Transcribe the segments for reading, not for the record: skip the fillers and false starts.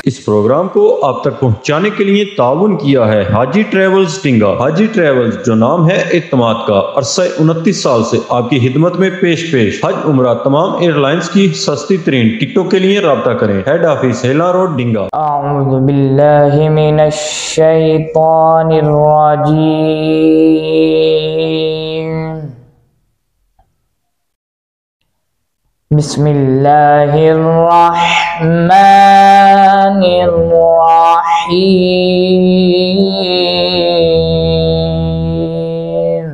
इस प्रोग्राम को आप तक पहुंचाने के लिए ताउन किया है हाजी ट्रेवल्स टिंगा। हाजी ट्रेवल्स, जो नाम है एतमाद का, अरसा 29 साल से आपकी खिदमत में पेश हज उम्रा तमाम एयरलाइंस की सस्ती तरीन टिकटों के लिए राब्ता करें। हेड ऑफिस हेला रोड डिंगा। अऊज़ु बिल्लाहि मिनश शैतानिर रजीम। बिस्मिल्लाहिर रहमानिर रहीम।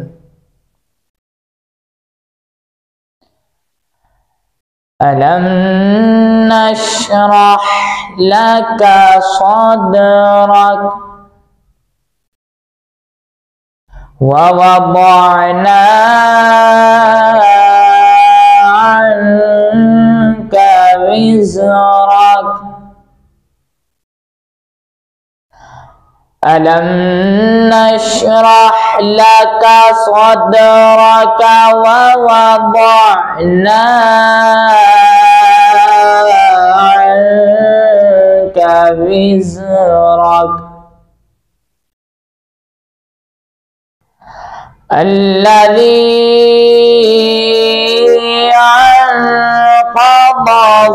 अलम नशरह लका सदरक व वदअना अन्का विज़रक। अलम नशरह लका सदरक व वदअना अन्का विज़रक। अल्लज़ी अंक़ज़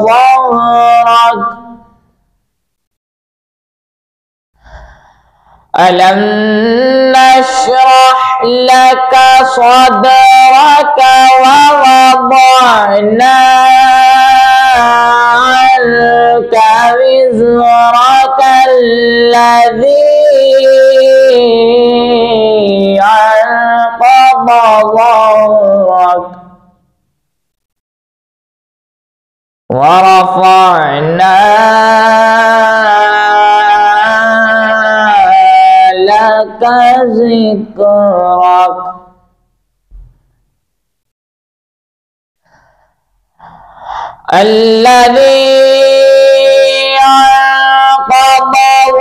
ज़हरक। अलम नशरह लका सदरक व वदअना अन्का विज़रक। अल्लज़ी अंक़ज़ ज़हरक व रफ़अना लका ज़िक्रक। अल्लज़ी अंक़ज़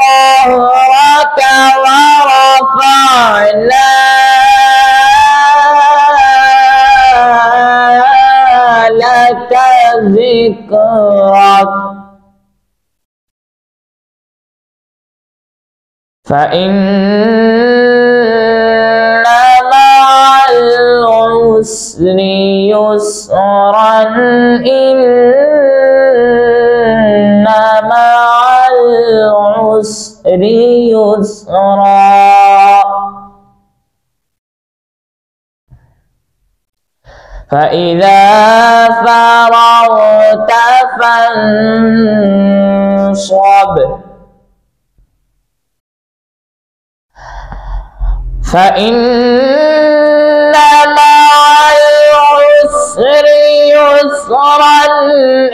ज़हरक व रफ़अना लका ज़िक्रक। फ़इन्न मअल उसरि युस्रन। इन्न मअल उसरि युस्रा। फ़इज़ा फ़रग़त फ़ंصब। फ़इन्न मअल उसरि युस्रन।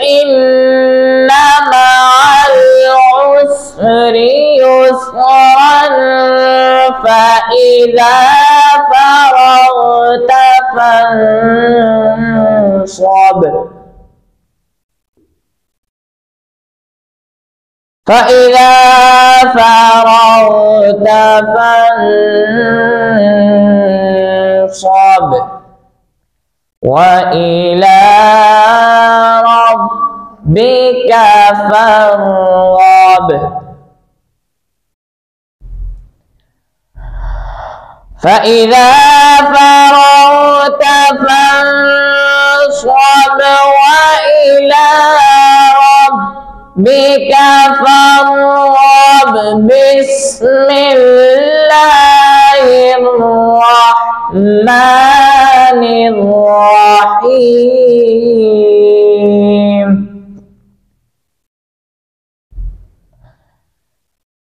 इन्न मअल उसरि युस्रन। फ़इज़ा फ़रग़त फ़ंصब। फ़इज़ा फ़रग़त फ़ंصब वइला रब्बिका फ़ारग़ब। फ़इज़ा फ़रग़त फ़ंصब वइला रब्बिका फ़ारग़ब। बिस्मिल्लाहिर रहमानिर रहीम।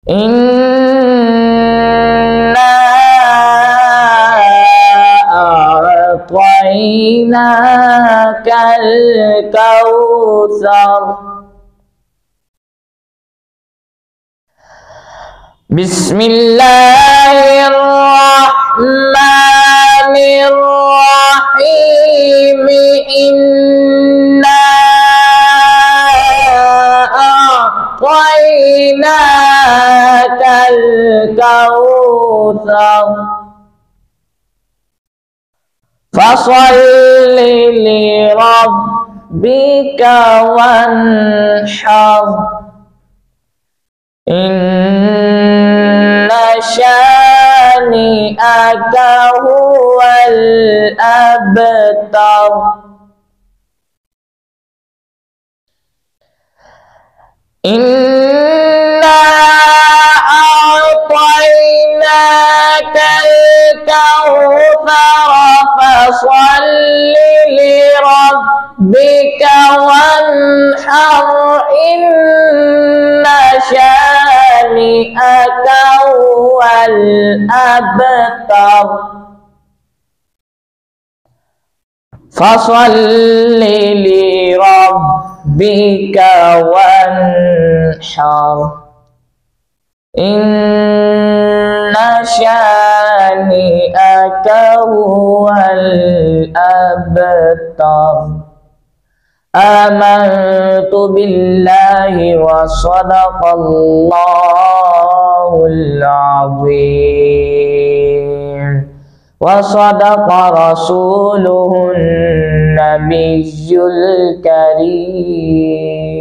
इन्ना अअतैनाकल कौसर। बिस्मिल्लाहिर रहमानिर रहीम। इन्ना अअतैनाकल कौसर फ़सल्लि लिरब्बिका वन्हर। إن شانئك هو الأبتر. إنا أعطيناك الكوثر فصل لربك وانحر إن شانئك هو الأبتر. فصل لربك وانحر إن شانئك هو الأبتر. آمنت بالله وصدق الله العظيم وصدق رسوله النبي الكريم.